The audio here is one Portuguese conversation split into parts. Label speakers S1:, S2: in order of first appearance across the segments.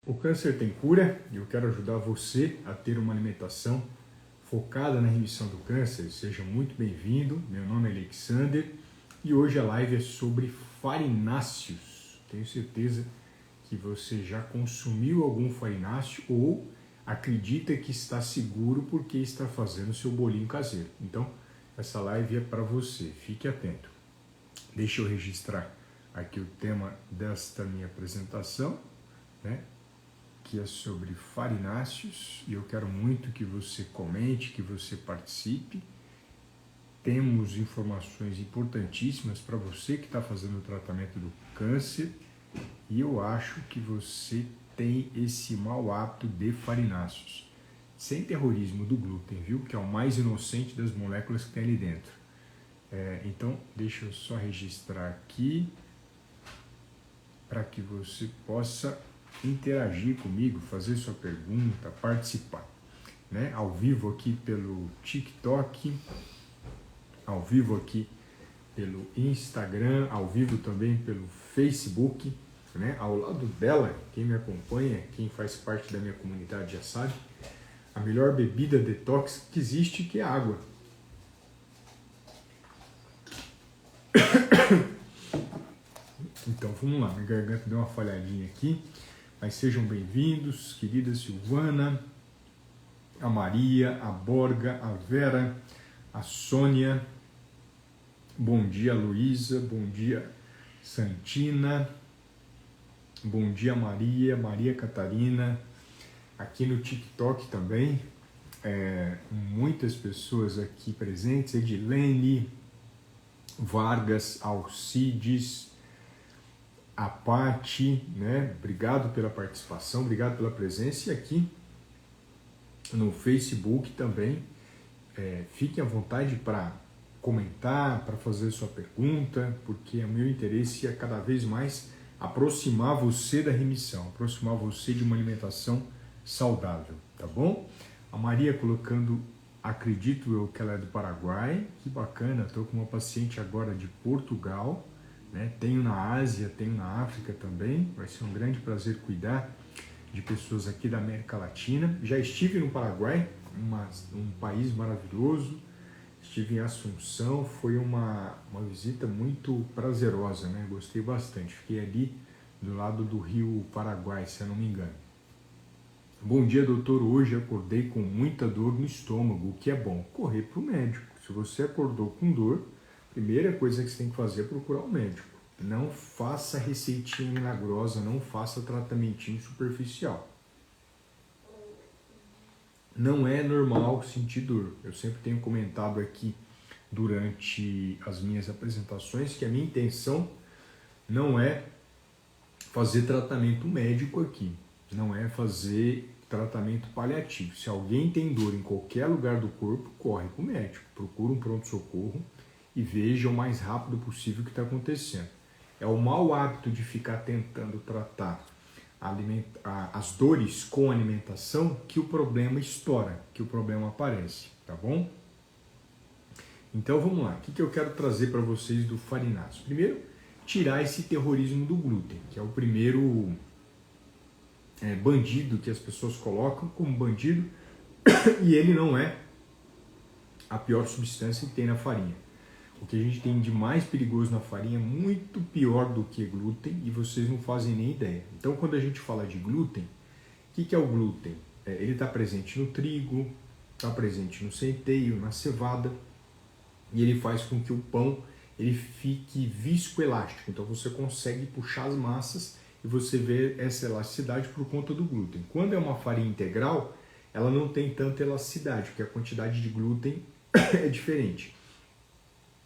S1: O câncer tem cura e eu quero ajudar você a ter uma alimentação focada na remissão do câncer. Seja muito bem-vindo, meu nome é Alexander e hoje a live é sobre farináceos. Tenho certeza que você já consumiu algum farináceo ou acredita que está seguro porque está fazendo seu bolinho caseiro. Então, essa live é para você, fique atento. Deixa eu registrar aqui o tema desta minha apresentação, né? Que é sobre farináceos, e eu quero muito que você comente, que você participe. Temos informações importantíssimas para você que está fazendo o tratamento do câncer, e eu acho que você tem esse mau hábito de farináceos. Sem terrorismo do glúten, viu? Que é o mais inocente das moléculas que tem ali dentro. Então, deixa eu só registrar aqui, para que você possa interagir comigo, fazer sua pergunta, participar, né? Ao vivo aqui pelo TikTok, ao vivo aqui pelo Instagram, ao vivo também pelo Facebook, né? Ao lado dela, quem me acompanha, quem faz parte da minha comunidade já sabe, a melhor bebida detox que existe, que é a água. Então vamos lá, minha garganta deu uma falhadinha aqui. Mas sejam bem-vindos, querida Silvana, a Maria, a Borga, a Vera, a Sônia. Bom dia, Luísa. Bom dia, Santina. Bom dia, Maria, Maria Catarina. Aqui no TikTok também, muitas pessoas aqui presentes. Edilene, Vargas, Alcides, a Pati, né? Obrigado pela participação, obrigado pela presença. E aqui no Facebook também, fiquem à vontade para comentar, para fazer sua pergunta, porque o meu interesse é cada vez mais aproximar você da remissão, aproximar você de uma alimentação saudável, tá bom? A Maria colocando, acredito eu que ela é do Paraguai, que bacana, estou com uma paciente agora de Portugal, né? Tenho na Ásia, tenho na África também, vai ser um grande prazer cuidar de pessoas aqui da América Latina. Já estive no Paraguai, um país maravilhoso, estive em Assunção, foi uma visita muito prazerosa, né? Gostei bastante, fiquei ali do lado do rio Paraguai, se eu não me engano. Bom dia, doutor, hoje acordei com muita dor no estômago, o que é bom? Correr para o médico. Se você acordou com dor, primeira coisa que você tem que fazer é procurar um médico. Não faça receitinha milagrosa, não faça tratamentinho superficial. Não é normal sentir dor. Eu sempre tenho comentado aqui durante as minhas apresentações que a minha intenção não é fazer tratamento médico aqui, não é fazer tratamento paliativo. Se alguém tem dor em qualquer lugar do corpo, corre para o médico, procura um pronto-socorro e veja o mais rápido possível o que está acontecendo. É o mau hábito de ficar tentando tratar as dores com alimentação que o problema estoura, que o problema aparece, tá bom? Então vamos lá, o que eu quero trazer para vocês do farináceo? Primeiro, tirar esse terrorismo do glúten, que é o primeiro bandido que as pessoas colocam como bandido, e ele não é a pior substância que tem na farinha. O que a gente tem de mais perigoso na farinha é muito pior do que glúten e vocês não fazem nem ideia. Então, quando a gente fala de glúten, o que é o glúten? Ele está presente no trigo, está presente no centeio, na cevada, e ele faz com que o pão ele fique viscoelástico. Então, você consegue puxar as massas e você vê essa elasticidade por conta do glúten. Quando é uma farinha integral, ela não tem tanta elasticidade, porque a quantidade de glúten é diferente.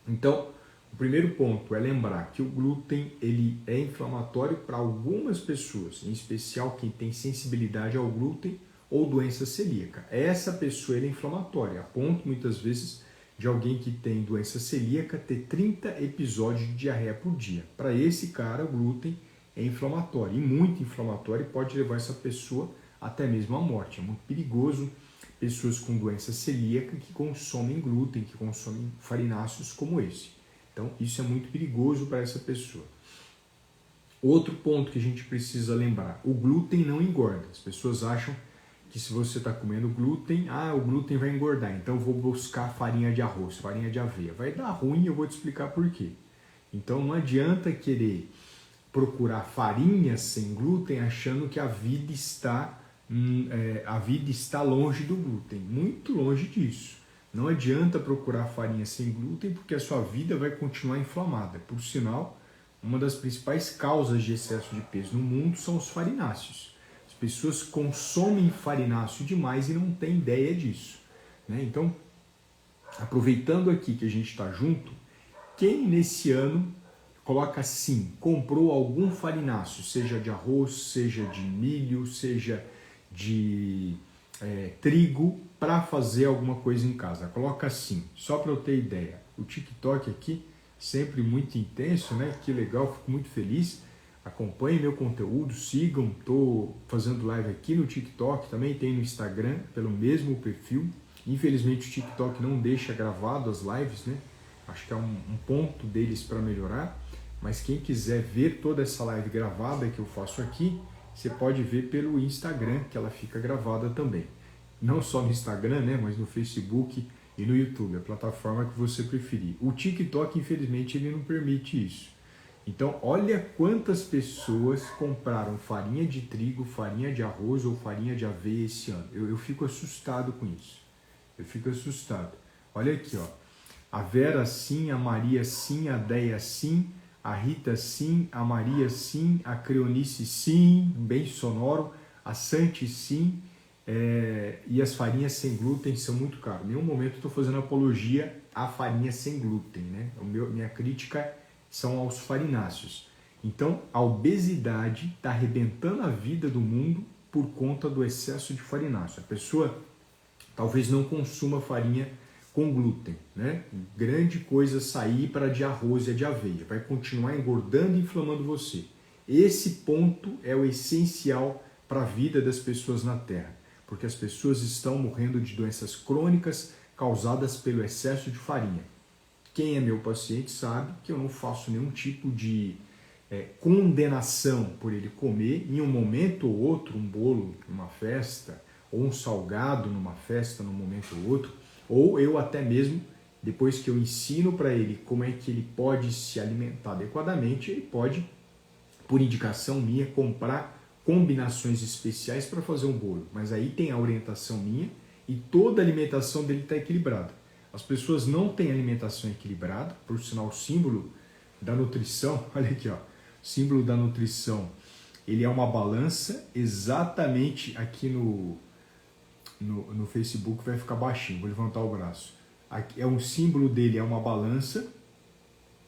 S1: Então, o primeiro ponto é lembrar que o glúten ele é inflamatório para algumas pessoas, em especial quem tem sensibilidade ao glúten ou doença celíaca. Essa pessoa é inflamatória, a ponto muitas vezes de alguém que tem doença celíaca ter 30 episódios de diarreia por dia. Para esse cara, o glúten é inflamatório e muito inflamatório e pode levar essa pessoa até mesmo à morte. É muito perigoso pessoas com doença celíaca que consomem glúten, que consomem farináceos como esse. Então, isso é muito perigoso para essa pessoa. Outro ponto que a gente precisa lembrar, o glúten não engorda. As pessoas acham que se você está comendo glúten, o glúten vai engordar, então eu vou buscar farinha de arroz, farinha de aveia. Vai dar ruim e eu vou te explicar por quê. Então não adianta querer procurar farinhas sem glúten achando que a vida está longe do glúten. Muito longe disso. Não adianta procurar farinha sem glúten porque a sua vida vai continuar inflamada. Por sinal, uma das principais causas de excesso de peso no mundo são os farináceos. As pessoas consomem farináceo demais e não têm ideia disso, né? Então, aproveitando aqui que a gente está junto, quem nesse ano coloca assim, comprou algum farináceo, seja de arroz, seja de milho, seja de trigo, para fazer alguma coisa em casa? Coloca assim, só para eu ter ideia. O TikTok aqui, sempre muito intenso, né? Que legal, fico muito feliz. Acompanhem meu conteúdo, sigam, estou fazendo live aqui no TikTok, também tem no Instagram, pelo mesmo perfil. Infelizmente o TikTok não deixa gravado as lives, né? Acho que é um ponto deles para melhorar, mas quem quiser ver toda essa live gravada que eu faço aqui, você pode ver pelo Instagram, que ela fica gravada também. Não só no Instagram, né? Mas no Facebook e no YouTube, a plataforma que você preferir. O TikTok, infelizmente, ele não permite isso. Então, olha quantas pessoas compraram farinha de trigo, farinha de arroz ou farinha de aveia esse ano. Eu fico assustado com isso. Eu fico assustado. Olha aqui, ó. A Vera sim, a Maria sim, a Deia sim, a Rita sim, a Maria sim, a Creonice sim, bem sonoro, a Santi sim, e as farinhas sem glúten são muito caras. Em nenhum momento estou fazendo apologia à farinha sem glúten, né? Minha crítica são aos farináceos. Então, a obesidade está arrebentando a vida do mundo por conta do excesso de farináceo. A pessoa talvez não consuma farinha com glúten, né? Grande coisa sair para de arroz e de aveia. Vai continuar engordando e inflamando você. Esse ponto é o essencial para a vida das pessoas na Terra, porque as pessoas estão morrendo de doenças crônicas causadas pelo excesso de farinha. Quem é meu paciente sabe que eu não faço nenhum tipo de condenação por ele comer em um momento ou outro um bolo numa festa, ou um salgado numa festa num momento ou outro, ou eu até mesmo, depois que eu ensino para ele como é que ele pode se alimentar adequadamente, ele pode, por indicação minha, comprar combinações especiais para fazer um bolo. Mas aí tem a orientação minha e toda a alimentação dele está equilibrada. As pessoas não têm alimentação equilibrada, por sinal o símbolo da nutrição, olha aqui, ó, o símbolo da nutrição, ele é uma balança, exatamente aqui no Facebook vai ficar baixinho, vou levantar o braço. Aqui, um símbolo dele é uma balança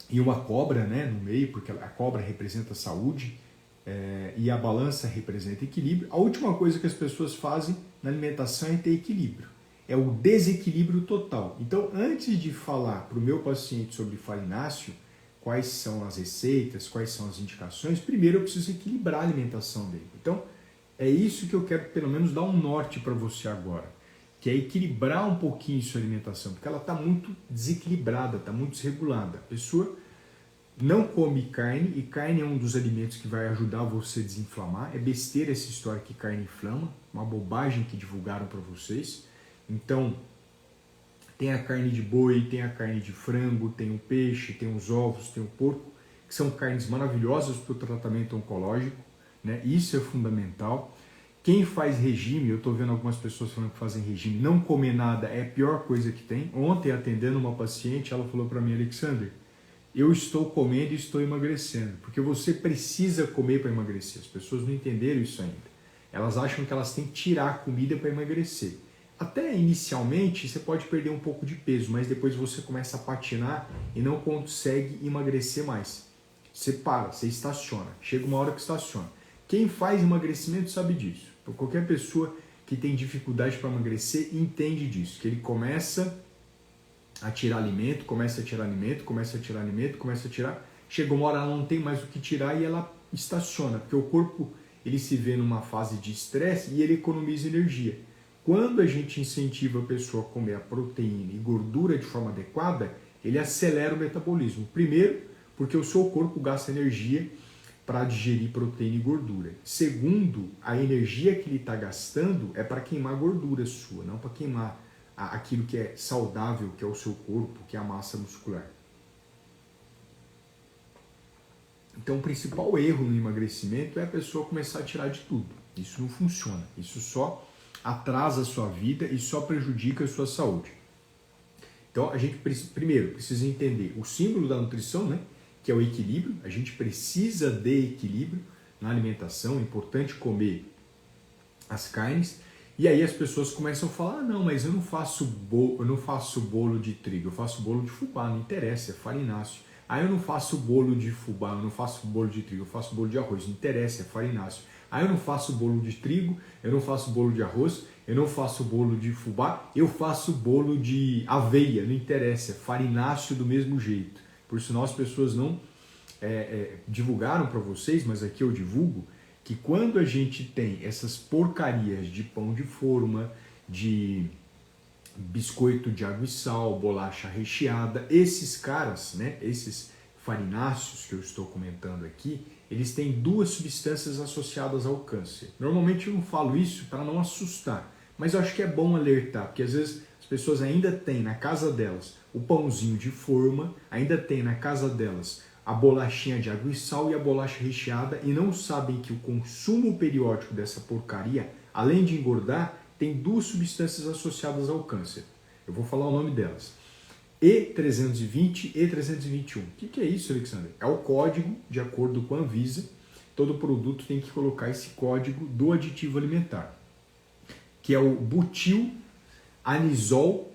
S1: e uma cobra, né, no meio, porque a cobra representa saúde e a balança representa equilíbrio. A última coisa que as pessoas fazem na alimentação é ter equilíbrio. É o desequilíbrio total. Então, antes de falar para o meu paciente sobre farináceo, quais são as receitas, quais são as indicações, primeiro eu preciso equilibrar a alimentação dele. Então, é isso que eu quero pelo menos dar um norte para você agora, que é equilibrar um pouquinho sua alimentação, porque ela está muito desequilibrada, está muito desregulada. A pessoa não come carne, e carne é um dos alimentos que vai ajudar você a desinflamar. É besteira essa história que carne inflama, uma bobagem que divulgaram para vocês. Então, tem a carne de boi, tem a carne de frango, tem o peixe, tem os ovos, tem o porco, que são carnes maravilhosas para o tratamento oncológico, né? Isso é fundamental. Quem faz regime, eu estou vendo algumas pessoas falando que fazem regime, não comer nada é a pior coisa que tem. Ontem, atendendo uma paciente, ela falou para mim, Alexander, eu estou comendo e estou emagrecendo, porque você precisa comer para emagrecer. As pessoas não entenderam isso ainda. Elas acham que elas têm que tirar comida para emagrecer. Até inicialmente você pode perder um pouco de peso, mas depois você começa a patinar e não consegue emagrecer mais. Você para, você estaciona. Chega uma hora que estaciona. Quem faz emagrecimento sabe disso. Qualquer pessoa que tem dificuldade para emagrecer entende disso. Que ele começa a tirar alimento, começa a tirar alimento, começa a tirar alimento, começa a tirar. Chega uma hora ela não tem mais o que tirar e ela estaciona. Porque o corpo ele se vê numa fase de estresse e ele economiza energia. Quando a gente incentiva a pessoa a comer a proteína e gordura de forma adequada, ele acelera o metabolismo. Primeiro, porque o seu corpo gasta energia para digerir proteína e gordura. Segundo, a energia que ele está gastando é para queimar gordura sua, não para queimar aquilo que é saudável, que é o seu corpo, que é a massa muscular. Então, o principal erro no emagrecimento é a pessoa começar a tirar de tudo. Isso não funciona. Isso só atrasa a sua vida e só prejudica a sua saúde. Então, a gente primeiro precisa entender o símbolo da nutrição, né? Que é o equilíbrio. A gente precisa de equilíbrio na alimentação. É importante comer as carnes. E aí as pessoas começam a falar, não, mas eu não faço bolo de trigo, eu faço bolo de fubá, não interessa, é farináceo. Eu não faço bolo de fubá, eu não faço bolo de trigo, eu faço bolo de arroz, não interessa, é farináceo. Eu não faço bolo de trigo, eu não faço bolo de arroz, eu não faço bolo de fubá, eu faço bolo de aveia, não interessa, é farináceo do mesmo jeito. Por sinal, as pessoas não divulgaram para vocês, mas aqui eu divulgo, que quando a gente tem essas porcarias de pão de forma, de biscoito de água e sal, bolacha recheada, esses caras, né, esses farináceos que eu estou comentando aqui, eles têm duas substâncias associadas ao câncer. Normalmente eu não falo isso para não assustar, mas eu acho que é bom alertar, porque às vezes as pessoas ainda têm na casa delas o pãozinho de forma, ainda tem na casa delas a bolachinha de água e sal e a bolacha recheada e não sabem que o consumo periódico dessa porcaria, além de engordar, tem duas substâncias associadas ao câncer. Eu vou falar o nome delas. E320 e 321. O que é isso, Alexandre? É o código, de acordo com a Anvisa, todo produto tem que colocar esse código do aditivo alimentar, que é o butil-anisol,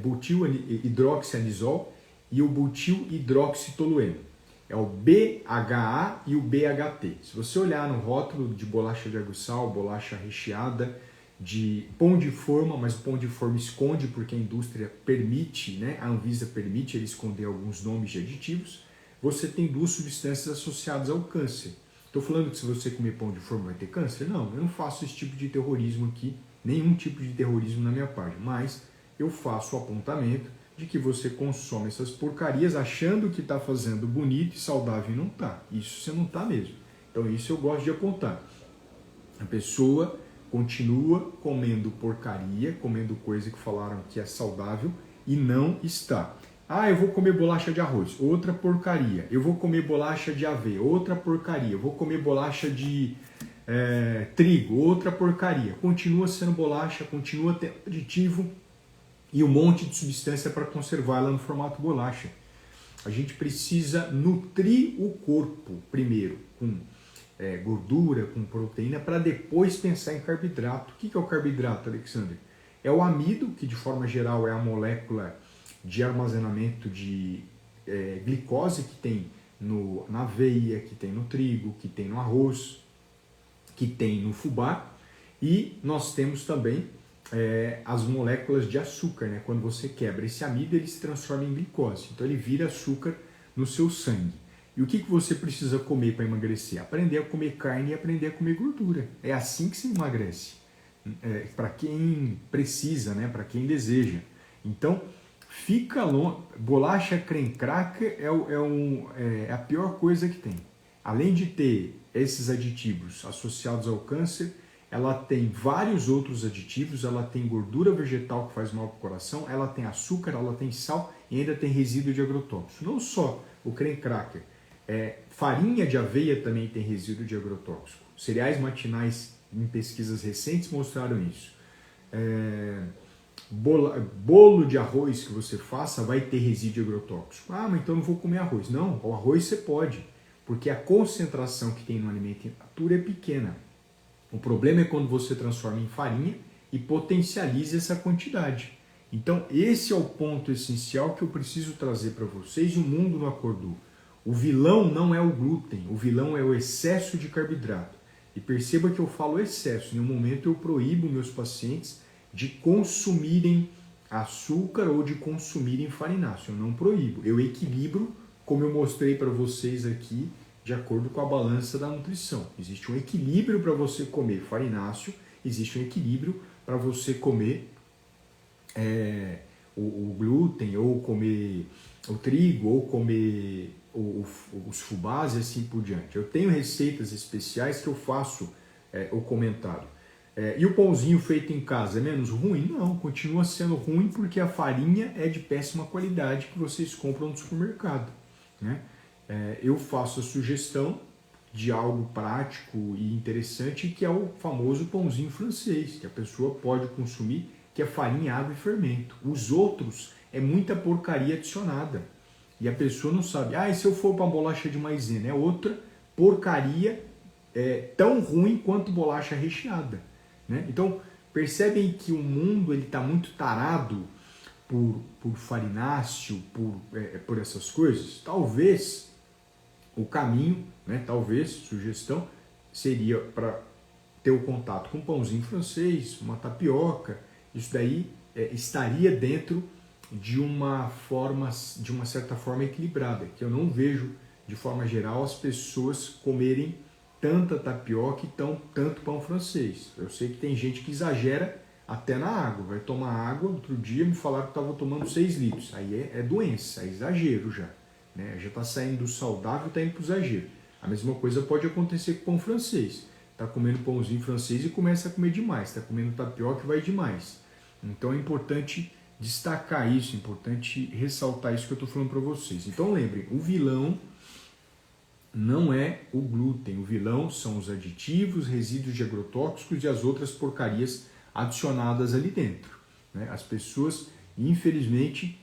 S1: butil-hidroxianisol e o butil-hidroxitolueno. É o BHA e o BHT. Se você olhar no rótulo de bolacha de água e sal, bolacha recheada, de pão de forma, mas o pão de forma esconde porque a indústria permite, né? A Anvisa permite ele esconder alguns nomes de aditivos, você tem duas substâncias associadas ao câncer. Estou falando que se você comer pão de forma vai ter câncer? Não, eu não faço esse tipo de terrorismo aqui, nenhum tipo de terrorismo na minha parte, mas eu faço o apontamento de que você consome essas porcarias achando que está fazendo bonito e saudável e não está. Isso você não está mesmo. Então isso eu gosto de apontar. A pessoa continua comendo porcaria, comendo coisa que falaram que é saudável e não está. Eu vou comer bolacha de arroz, outra porcaria. Eu vou comer bolacha de aveia, outra porcaria. Eu vou comer bolacha de trigo, outra porcaria. Continua sendo bolacha, continua tendo aditivo e um monte de substância para conservar ela no formato bolacha. A gente precisa nutrir o corpo primeiro com gordura, com proteína, para depois pensar em carboidrato. O que é o carboidrato, Alexandre? É o amido, que de forma geral é a molécula de armazenamento de glicose que tem na aveia, que tem no trigo, que tem no arroz, que tem no fubá. E nós temos também as moléculas de açúcar, né? Quando você quebra esse amido, ele se transforma em glicose. Então ele vira açúcar no seu sangue. E o que você precisa comer para emagrecer? Aprender a comer carne e aprender a comer gordura. É assim que se emagrece. Para quem precisa, né? Para quem deseja. Então, fica longe. Bolacha creme cracker é a pior coisa que tem. Além de ter esses aditivos associados ao câncer, ela tem vários outros aditivos, ela tem gordura vegetal que faz mal para o coração, ela tem açúcar, ela tem sal e ainda tem resíduo de agrotóxico. Não só o creme cracker, farinha de aveia também tem resíduo de agrotóxico. Cereais matinais, em pesquisas recentes, mostraram isso. Bolo de arroz que você faça vai ter resíduo de agrotóxico. Mas então eu não vou comer arroz. Não, o arroz você pode, porque a concentração que tem no alimento in natura é pequena. O problema é quando você transforma em farinha e potencializa essa quantidade. Então esse é o ponto essencial que eu preciso trazer para vocês e o mundo não acordou. O vilão não é o glúten, o vilão é o excesso de carboidrato. E perceba que eu falo excesso, no momento eu proíbo meus pacientes de consumirem açúcar ou de consumirem farináceo, eu não proíbo, eu equilibro, como eu mostrei para vocês aqui, de acordo com a balança da nutrição. Existe um equilíbrio para você comer farináceo, existe um equilíbrio para você comer o glúten, ou comer o trigo, ou comer os fubás e assim por diante. Eu tenho receitas especiais que eu faço o comentário. E o pãozinho feito em casa é menos ruim? Não, continua sendo ruim porque a farinha é de péssima qualidade que vocês compram no supermercado, né? Eu faço a sugestão de algo prático e interessante, que é o famoso pãozinho francês, que a pessoa pode consumir, que é farinha, água e fermento. Os outros é muita porcaria adicionada. E a pessoa não sabe, e se eu for para bolacha de maisena? É outra porcaria tão ruim quanto bolacha recheada, né? Então, percebem que o mundo está muito tarado por farináceo, por essas coisas? Talvez o caminho, né, talvez, sugestão, seria para ter o contato com um pãozinho francês, uma tapioca. Isso daí estaria dentro de uma certa forma equilibrada, que eu não vejo, de forma geral, as pessoas comerem tanta tapioca e tanto pão francês. Eu sei que tem gente que exagera até na água, vai tomar água, outro dia me falaram que estava tomando 6 litros, aí é doença, é exagero já, né? Já está saindo do saudável e está indo para o exagero. A mesma coisa pode acontecer com pão francês, está comendo pãozinho francês e começa a comer demais, está comendo tapioca e vai demais. Então é importante destacar isso, é importante ressaltar isso que eu estou falando para vocês. Então lembrem, o vilão não é o glúten, o vilão são os aditivos, resíduos de agrotóxicos e as outras porcarias adicionadas ali dentro, né? As pessoas, infelizmente,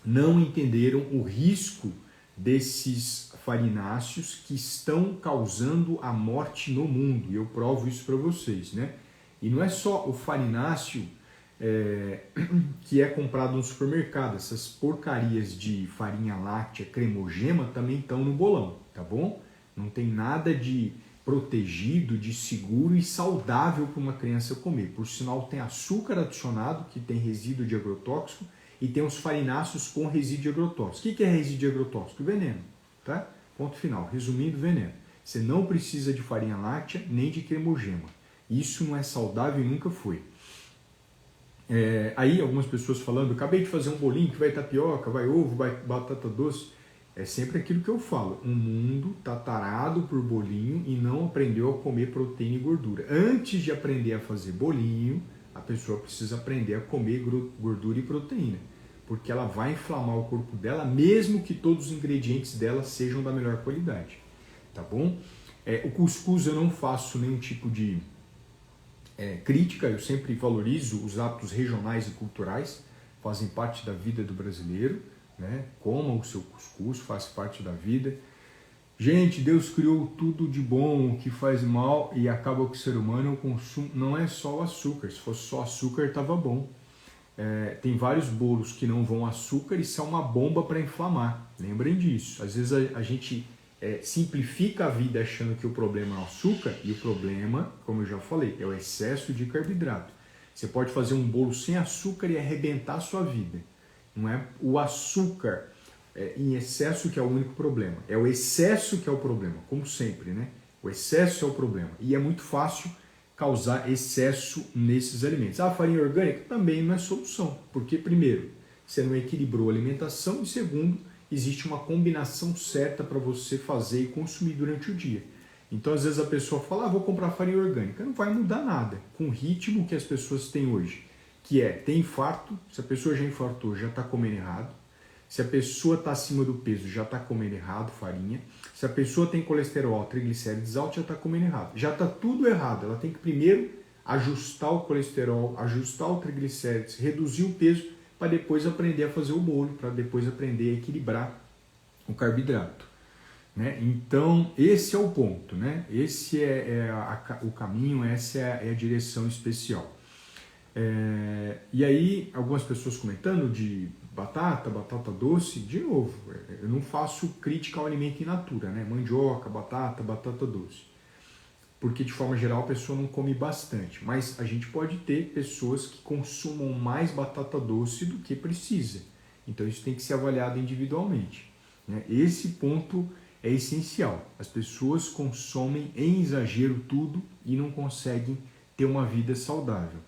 S1: não entenderam o risco desses farináceos que estão causando a morte no mundo, e eu provo isso para vocês, né? E não é só o farináceo que é comprado no supermercado, essas porcarias de farinha láctea, cremogema também estão no bolão, tá bom? Não tem nada de protegido, de seguro e saudável para uma criança comer. Por sinal, tem açúcar adicionado, que tem resíduo de agrotóxico, e tem os farináceos com resíduo de agrotóxico. O que é resíduo de agrotóxico? Veneno, tá? Ponto final. Resumindo, veneno. Você não precisa de farinha láctea nem de cremogema. Isso não é saudável e nunca foi. Aí algumas pessoas falando, acabei de fazer um bolinho que vai tapioca, vai ovo, vai batata doce. É sempre aquilo que eu falo, o mundo está tarado por bolinho e não aprendeu a comer proteína e gordura. Antes de aprender a fazer bolinho, a pessoa precisa aprender a comer gordura e proteína, porque ela vai inflamar o corpo dela, mesmo que todos os ingredientes dela sejam da melhor qualidade, tá bom? O cuscuz eu não faço nenhum tipo de crítica, eu sempre valorizo os hábitos regionais e culturais, fazem parte da vida do brasileiro, né? Coma o seu cuscuz, faz parte da vida. Gente, Deus criou tudo de bom, que faz mal e acaba com o ser humano. O consumo não é só o açúcar, se fosse só açúcar estava bom. Tem vários bolos que não vão açúcar e são uma bomba para inflamar, lembrem disso. Às vezes a gente simplifica a vida achando que o problema é o açúcar, e o problema, como eu já falei, é o excesso de carboidrato. Você pode fazer um bolo sem açúcar e arrebentar a sua vida. Não é o açúcar em excesso que é o único problema, é o excesso que é o problema, como sempre, né? O excesso é o problema, e é muito fácil causar excesso nesses alimentos. A farinha orgânica também não é solução, porque primeiro, você não equilibrou a alimentação, e segundo, existe uma combinação certa para você fazer e consumir durante o dia. Então, às vezes a pessoa fala, vou comprar farinha orgânica. Não vai mudar nada com o ritmo que as pessoas têm hoje, que tem infarto. Se a pessoa já infartou, já está comendo errado. Se a pessoa está acima do peso, já está comendo errado farinha. Se a pessoa tem colesterol, triglicérides altos, já está comendo errado. Já está tudo errado. Ela tem que primeiro ajustar o colesterol, ajustar o triglicérides, reduzir o peso, para depois aprender a fazer o bolo, para depois aprender a equilibrar o carboidrato, né? Então, esse é o ponto, né? Esse o caminho, essa é a direção especial. E aí, algumas pessoas comentando de batata doce, de novo, eu não faço crítica ao alimento in natura, né? Mandioca, batata doce. Porque de forma geral a pessoa não come bastante, mas a gente pode ter pessoas que consumam mais batata doce do que precisa. Então isso tem que ser avaliado individualmente, né? Esse ponto é essencial. As pessoas consomem em exagero tudo e não conseguem ter uma vida saudável.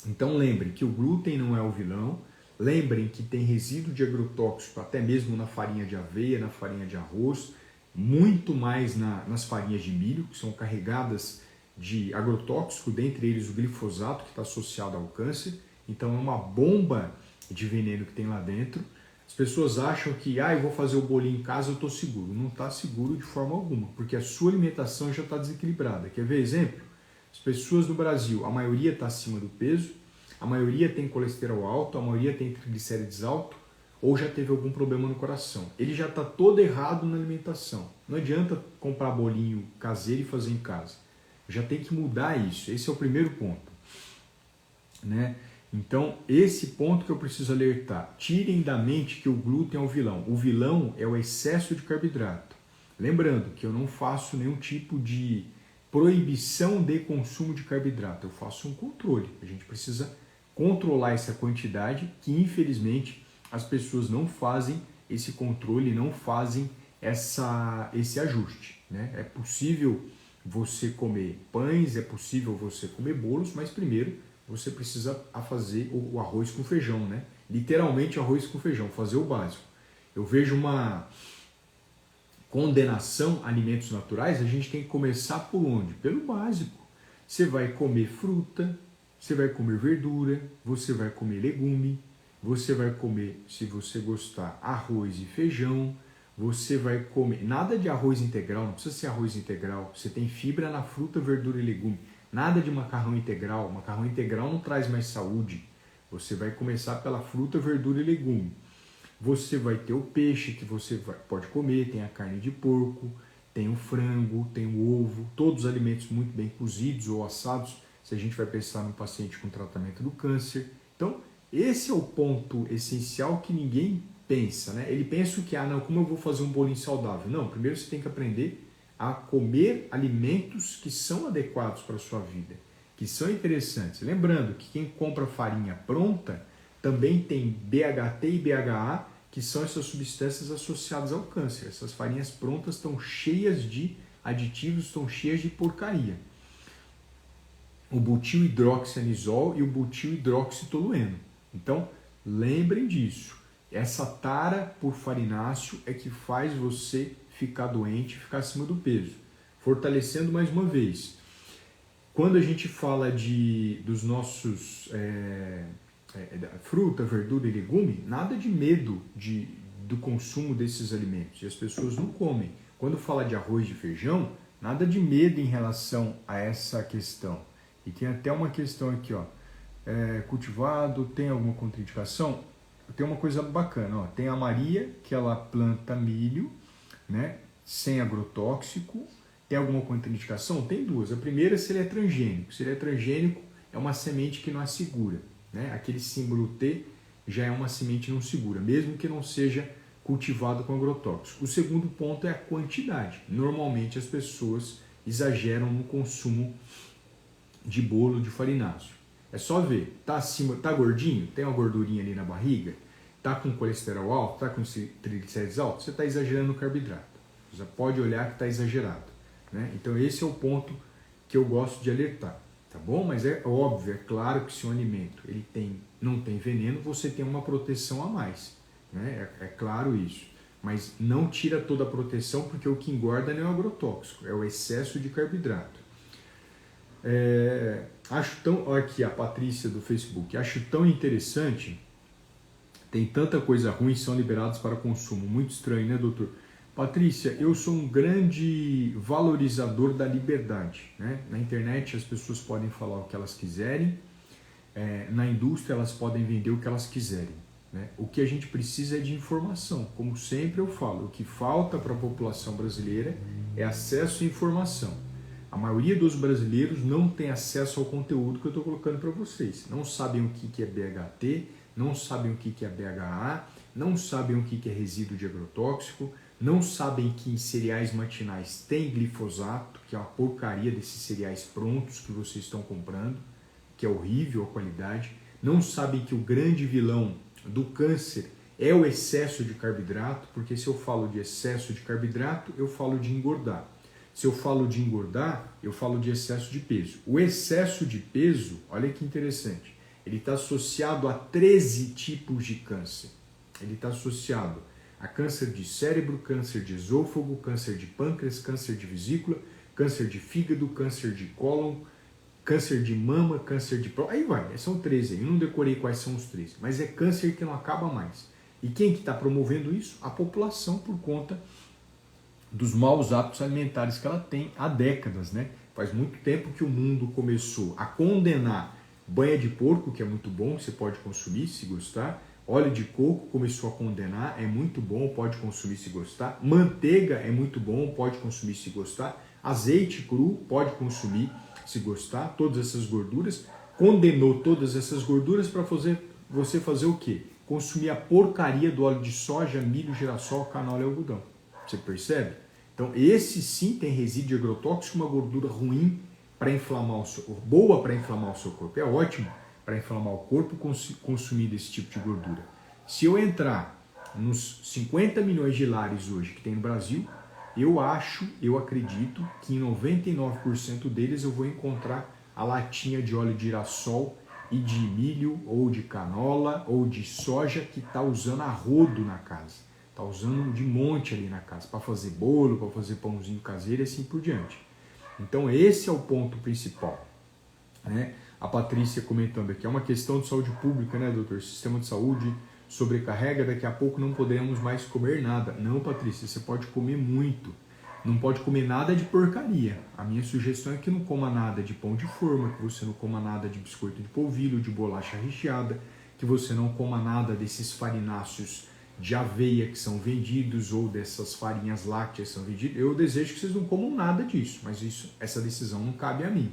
S1: Então lembre que o glúten não é o vilão, Lembrem que tem resíduo de agrotóxico até mesmo na farinha de aveia, na farinha de arroz, muito mais nas farinhas de milho, que são carregadas de agrotóxico, dentre eles o glifosato, que está associado ao câncer. Então é uma bomba de veneno que tem lá dentro. As pessoas acham que eu vou fazer o bolinho em casa, eu estou seguro. Não está seguro de forma alguma, porque a sua alimentação já está desequilibrada. Quer ver exemplo? As pessoas no Brasil, a maioria está acima do peso, a maioria tem colesterol alto, a maioria tem triglicérides alto, ou já teve algum problema no coração. Ele já está todo errado na alimentação. Não adianta comprar bolinho caseiro e fazer em casa. Já tem que mudar isso. Esse é o primeiro ponto, né? Então, esse ponto que eu preciso alertar. Tirem da mente que o glúten é o vilão. O vilão é o excesso de carboidrato. Lembrando que eu não faço nenhum tipo de proibição de consumo de carboidrato. Eu faço um controle. A gente precisa controlar essa quantidade que, infelizmente, as pessoas não fazem esse controle, não fazem esse ajuste, né? É possível você comer pães, é possível você comer bolos, mas primeiro você precisa fazer o arroz com feijão, né? Literalmente arroz com feijão, fazer o básico. Eu vejo uma condenação a alimentos naturais, a gente tem que começar por onde? Pelo básico. Você vai comer fruta, você vai comer verdura, você vai comer legume, você vai comer, se você gostar, arroz e feijão, você vai comer, nada de arroz integral, não precisa ser arroz integral, você tem fibra na fruta, verdura e legume, nada de macarrão integral não traz mais saúde, você vai começar pela fruta, verdura e legume. Você vai ter o peixe que você pode comer, tem a carne de porco, tem o frango, tem o ovo, todos os alimentos muito bem cozidos ou assados, se a gente vai pensar num paciente com tratamento do câncer. Então, esse é o ponto essencial que ninguém pensa, né? Ele pensa que, não, como eu vou fazer um bolinho saudável? Não, primeiro você tem que aprender a comer alimentos que são adequados para a sua vida, que são interessantes. Lembrando que quem compra farinha pronta também tem BHT e BHA, que são essas substâncias associadas ao câncer. Essas farinhas prontas estão cheias de aditivos, estão cheias de porcaria. O butil-hidroxianisol e o butil-hidroxitolueno. Então, lembrem disso. Essa tara por farináceo é que faz você ficar doente, ficar acima do peso. Fortalecendo mais uma vez. Quando a gente fala dos nossos fruta, verdura e legume, nada de medo do consumo desses alimentos. E as pessoas não comem. Quando fala de arroz e feijão, nada de medo em relação a essa questão. E tem até uma questão aqui, ó. Cultivado, tem alguma contraindicação? Tem uma coisa bacana, ó. Tem a Maria, que ela planta milho, né, sem agrotóxico. Tem alguma contraindicação? Tem duas. A primeira é se ele é transgênico. Se ele é transgênico, é uma semente que não é segura, né? Aquele símbolo T já é uma semente não segura, mesmo que não seja cultivado com agrotóxico. O segundo ponto é a quantidade. Normalmente as pessoas exageram no consumo de bolo de farináceo. É só ver, tá acima, tá gordinho, tem uma gordurinha ali na barriga, tá com colesterol alto, tá com triglicérides altos, você está exagerando no carboidrato. Você pode olhar que está exagerado, né? Então esse é o ponto que eu gosto de alertar, tá bom? Mas é óbvio, é claro que se um alimento não tem veneno, você tem uma proteção a mais, né? É claro isso. Mas não tira toda a proteção, porque o que engorda não é o agrotóxico, é o excesso de carboidrato. Olha aqui a Patrícia do Facebook, acho tão interessante, tem tanta coisa ruim, são liberados para consumo, muito estranho, né, doutor? Patrícia, eu sou um grande valorizador da liberdade, né? Na internet as pessoas podem falar o que elas quiserem, na indústria elas podem vender o que elas quiserem, né? O que a gente precisa é de informação, como sempre eu falo, o que falta para a população brasileira é acesso à informação. A maioria dos brasileiros não tem acesso ao conteúdo que eu estou colocando para vocês. Não sabem o que é BHT, não sabem o que é BHA, não sabem o que é resíduo de agrotóxico, não sabem que em cereais matinais tem glifosato, que é uma porcaria desses cereais prontos que vocês estão comprando, que é horrível a qualidade. Não sabem que o grande vilão do câncer é o excesso de carboidrato, porque se eu falo de excesso de carboidrato, eu falo de engordar. Se eu falo de engordar, eu falo de excesso de peso. O excesso de peso, olha que interessante, ele está associado a 13 tipos de câncer. Ele está associado a câncer de cérebro, câncer de esôfago, câncer de pâncreas, câncer de vesícula, câncer de fígado, câncer de cólon, câncer de mama, câncer de próstata, aí vai, são 13 aí, eu não decorei quais são os 13, mas é câncer que não acaba mais. E quem que está promovendo isso? A população, por conta dos maus hábitos alimentares que ela tem há décadas, né? Faz muito tempo que o mundo começou a condenar banha de porco, que é muito bom, você pode consumir se gostar. Óleo de coco começou a condenar, é muito bom, pode consumir se gostar. Manteiga é muito bom, pode consumir se gostar. Azeite cru, pode consumir se gostar. Todas essas gorduras. Condenou todas essas gorduras para você fazer o quê? Consumir a porcaria do óleo de soja, milho, girassol, canola e algodão. Você percebe? Então, esse sim tem resíduo agrotóxico, uma gordura ruim para inflamar o seu corpo, boa para inflamar o seu corpo. É ótimo para inflamar o corpo consumindo esse tipo de gordura. Se eu entrar nos 50 milhões de lares hoje que tem no Brasil, eu acredito que em 99% deles eu vou encontrar a latinha de óleo de girassol e de milho, ou de canola, ou de soja que está usando a rodo na casa. Está usando de monte ali na casa, para fazer bolo, para fazer pãozinho caseiro e assim por diante. Então esse é o ponto principal, né? A Patrícia comentando aqui, é uma questão de saúde pública, né, doutor? Sistema de saúde sobrecarrega, daqui a pouco não poderemos mais comer nada. Não, Patrícia, você pode comer muito. Não pode comer nada de porcaria. A minha sugestão é que não coma nada de pão de forma, que você não coma nada de biscoito de polvilho, de bolacha recheada, que você não coma nada desses farináceos de aveia que são vendidos ou dessas farinhas lácteas que são vendidas. Eu desejo que vocês não comam nada disso, mas essa decisão não cabe a mim.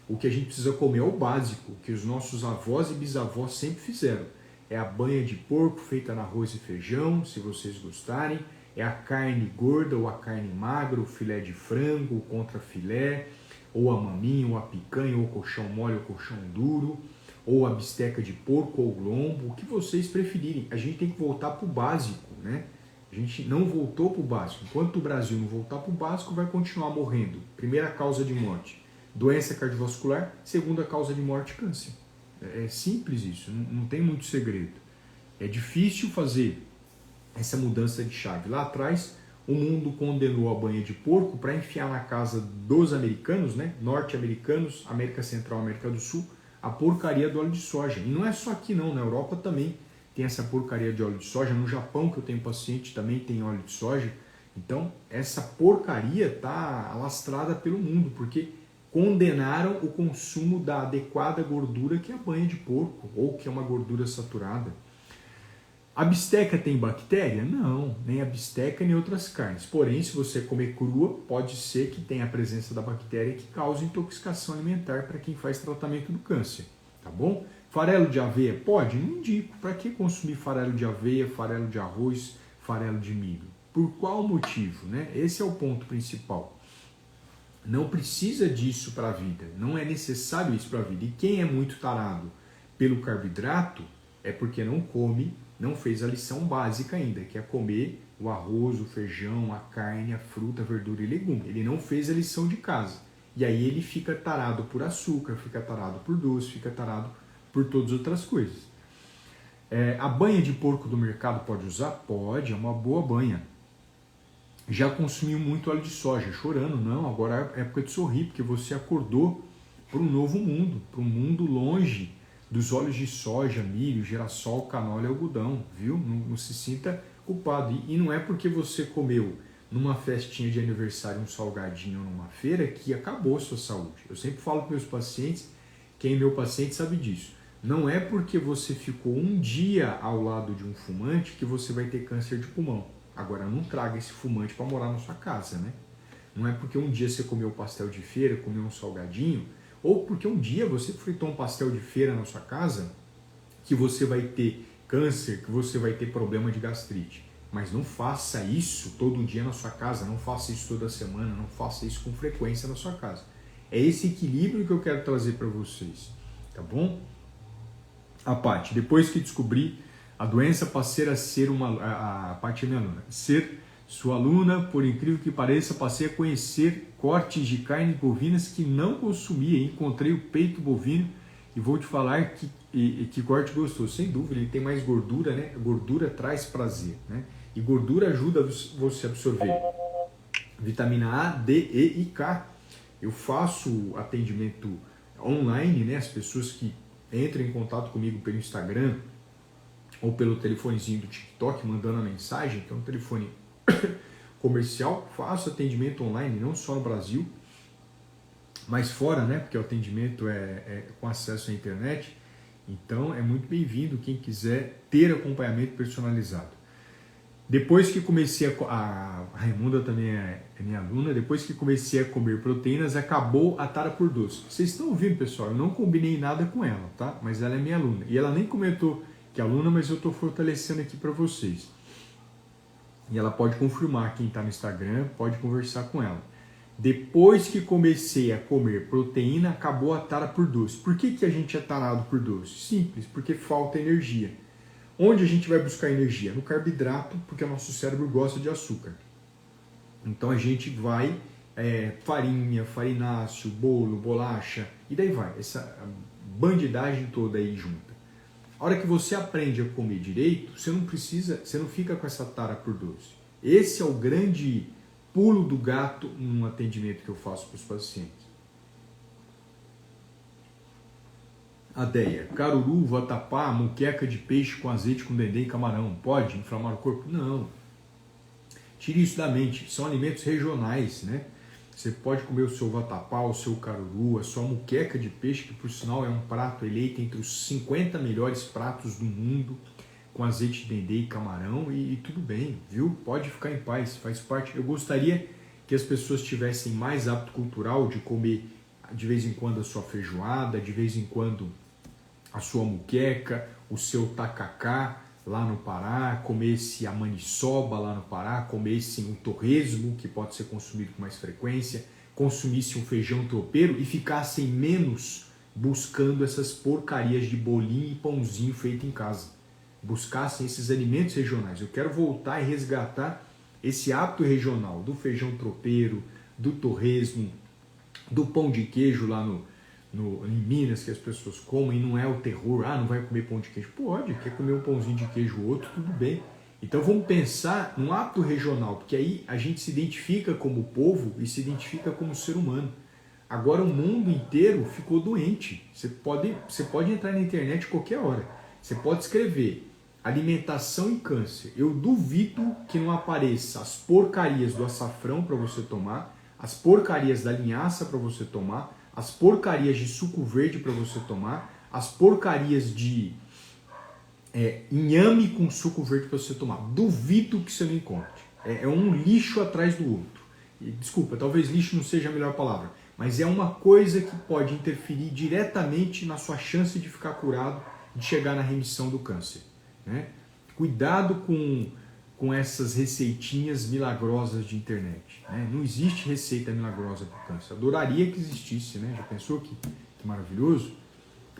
S1: O que a gente precisa comer é o básico, que os nossos avós e bisavós sempre fizeram. É a banha de porco feita no arroz e feijão, se vocês gostarem. É a carne gorda ou a carne magra, o filé de frango, o contrafilé, ou a maminha, ou a picanha, ou o colchão mole, ou o colchão duro, ou a bisteca de porco ou lombo, o que vocês preferirem. A gente tem que voltar para o básico, né? A gente não voltou para o básico. Enquanto o Brasil não voltar para o básico, vai continuar morrendo. Primeira causa de morte, doença cardiovascular. Segunda causa de morte, câncer. É simples isso, não tem muito segredo. É difícil fazer essa mudança de chave. Lá atrás, o mundo condenou a banha de porco para enfiar na casa dos americanos, né? Norte-americanos, América Central, América do Sul, a porcaria do óleo de soja. E não é só aqui não, na Europa também tem essa porcaria de óleo de soja. No Japão, que eu tenho paciente, também tem óleo de soja. Então, essa porcaria está alastrada pelo mundo, porque condenaram o consumo da adequada gordura, que é a banha de porco, ou que é uma gordura saturada. A bisteca tem bactéria? Não, nem a bisteca nem outras carnes. Porém, se você comer crua, pode ser que tenha a presença da bactéria que cause intoxicação alimentar para quem faz tratamento do câncer, tá bom? Farelo de aveia? Pode? Não indico. Para que consumir farelo de aveia, farelo de arroz, farelo de milho? Por qual motivo, né? Esse é o ponto principal. Não precisa disso para a vida, não é necessário isso para a vida. E quem é muito tarado pelo carboidrato é porque não come, não fez a lição básica ainda, que é comer o arroz, o feijão, a carne, a fruta, a verdura e legume. Ele não fez a lição de casa. E aí ele fica tarado por açúcar, fica tarado por doce, fica tarado por todas as outras coisas. A banha de porco do mercado pode usar? Pode, é uma boa banha. Já consumiu muito óleo de soja, chorando, não, agora é época de sorrir, porque você acordou para um novo mundo, para um mundo longe dos óleos de soja, milho, girassol, canola e algodão, viu? Não se sinta culpado. E não é porque você comeu numa festinha de aniversário um salgadinho numa feira que acabou a sua saúde. Eu sempre falo para meus pacientes, quem é meu paciente sabe disso. Não é porque você ficou um dia ao lado de um fumante que você vai ter câncer de pulmão. Agora, não traga esse fumante para morar na sua casa, né? Não é porque um dia você comeu pastel de feira, comeu um salgadinho, ou porque um dia você fritou um pastel de feira na sua casa, que você vai ter câncer, que você vai ter problema de gastrite. Mas não faça isso todo dia na sua casa, não faça isso toda semana, não faça isso com frequência na sua casa. É esse equilíbrio que eu quero trazer para vocês, tá bom? A Paty, depois que descobri a doença, passei a ser a Paty é minha aluna, ser sua aluna, por incrível que pareça, passei a conhecer cortes de carnes bovinas que não consumia. Encontrei o peito bovino e vou te falar que E que corte gostoso, sem dúvida, ele tem mais gordura, né? Gordura traz prazer, né? E gordura ajuda você a absorver vitamina A, D, E e K. Eu faço atendimento online, né? As pessoas que entram em contato comigo pelo Instagram ou pelo telefonezinho do TikTok, mandando a mensagem, que é um telefone comercial, faço atendimento online, não só no Brasil, mas fora, né? Porque o atendimento é com acesso à internet. Então é muito bem-vindo quem quiser ter acompanhamento personalizado. Depois que comecei a Raimunda também é minha aluna, depois que comecei a comer proteínas, acabou a tara por doce. Vocês estão ouvindo, pessoal? Eu não combinei nada com ela, tá? Mas ela é minha aluna. E ela nem comentou que é aluna, mas eu estou fortalecendo aqui para vocês. E ela pode confirmar, quem está no Instagram, pode conversar com ela. Depois que comecei a comer proteína, acabou a tara por doce. Por que a gente é tarado por doce? Simples, porque falta energia. Onde a gente vai buscar energia? No carboidrato, porque o nosso cérebro gosta de açúcar. Então a gente vai farinha, farináceo, bolo, bolacha, e daí vai, essa bandidagem toda aí junta. A hora que você aprende a comer direito, você não fica com essa tara por doce. Esse é o grande pulo do gato num atendimento que eu faço para os pacientes. Adeia, caruru, vatapá, muqueca de peixe com azeite com dendê e camarão, pode inflamar o corpo? Não. Tire isso da mente, são alimentos regionais, né? Você pode comer o seu vatapá, o seu caruru, a sua muqueca de peixe, que por sinal é um prato eleito entre os 50 melhores pratos do mundo, com azeite de dendê e camarão, e tudo bem, viu? Pode ficar em paz, faz parte. Eu gostaria que as pessoas tivessem mais hábito cultural de comer de vez em quando a sua feijoada, de vez em quando a sua muqueca, o seu tacacá lá no Pará, comesse a maniçoba lá no Pará, comesse um torresmo, que pode ser consumido com mais frequência, consumisse um feijão tropeiro e ficassem menos buscando essas porcarias de bolinho e pãozinho feito em casa. Buscassem esses alimentos regionais. Eu quero voltar e resgatar esse hábito regional do feijão tropeiro, do torresmo, do pão de queijo lá em Minas, que as pessoas comem, não é o terror, não vai comer pão de queijo. Pode, quer comer um pãozinho de queijo ou outro, tudo bem. Então vamos pensar num hábito regional, porque aí a gente se identifica como povo e se identifica como ser humano. Agora o mundo inteiro ficou doente. Você pode entrar na internet qualquer hora. Você pode escrever alimentação e câncer. Eu duvido que não apareça as porcarias do açafrão para você tomar, as porcarias da linhaça para você tomar, as porcarias de suco verde para você tomar, as porcarias de inhame com suco verde para você tomar. Duvido que você não encontre. É um lixo atrás do outro. E, desculpa, talvez lixo não seja a melhor palavra, mas é uma coisa que pode interferir diretamente na sua chance de ficar curado, de chegar na remissão do câncer, né? Cuidado com essas receitinhas milagrosas de internet, né? Não existe receita milagrosa para o câncer. Adoraria que existisse, né? Já pensou que maravilhoso?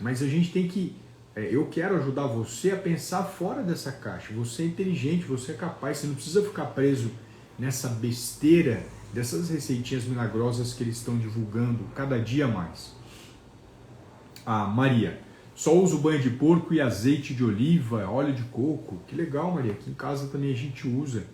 S1: Mas a gente tem que... eu quero ajudar você a pensar fora dessa caixa. Você é inteligente, você é capaz, você não precisa ficar preso nessa besteira dessas receitinhas milagrosas que eles estão divulgando cada dia mais. A Maria, só uso banho de porco e azeite de oliva, óleo de coco. Que legal, Maria, aqui em casa também a gente usa,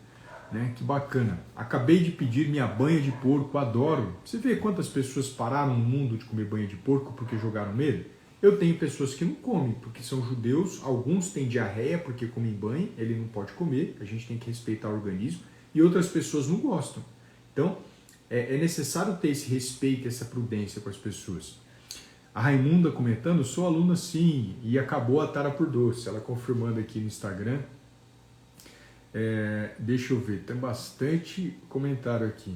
S1: né? Que bacana. Acabei de pedir minha banha de porco, adoro. Você vê quantas pessoas pararam no mundo de comer banha de porco porque jogaram medo? Eu tenho pessoas que não comem, porque são judeus, alguns têm diarreia porque comem banha, ele não pode comer, a gente tem que respeitar o organismo, e outras pessoas não gostam. Então, é necessário ter esse respeito, essa prudência com as pessoas. A Raimunda comentando, sou aluna sim, e acabou a tara por doce, ela confirmando aqui no Instagram. Deixa eu ver, tem bastante comentário aqui.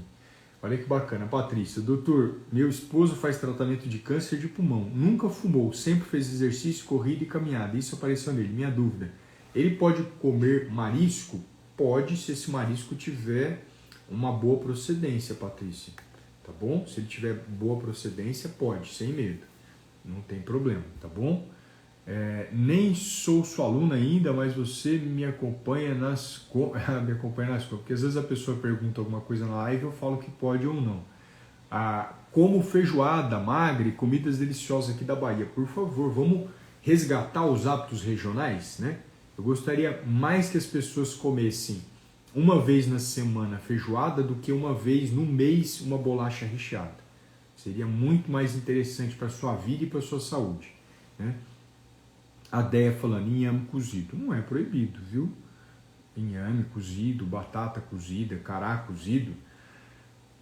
S1: Olha que bacana. Patrícia, doutor, meu esposo faz tratamento de câncer de pulmão, nunca fumou, sempre fez exercício, corrida e caminhada, isso apareceu nele. Minha dúvida, ele pode comer marisco? Pode, se esse marisco tiver uma boa procedência, Patrícia, tá bom? Se ele tiver boa procedência, pode, sem medo, não tem problema, tá bom? Nem sou sua aluna ainda, mas você me acompanha me acompanha nas porque às vezes a pessoa pergunta alguma coisa na live e eu falo que pode ou não. Como feijoada, magre, comidas deliciosas aqui da Bahia, por favor, vamos resgatar os hábitos regionais, né? Eu gostaria mais que as pessoas comessem uma vez na semana feijoada do que uma vez no mês uma bolacha recheada. Seria muito mais interessante para a sua vida e para a sua saúde, né? A Deia falando inhame cozido. Não é proibido, viu? Inhame cozido, batata cozida, cará cozido.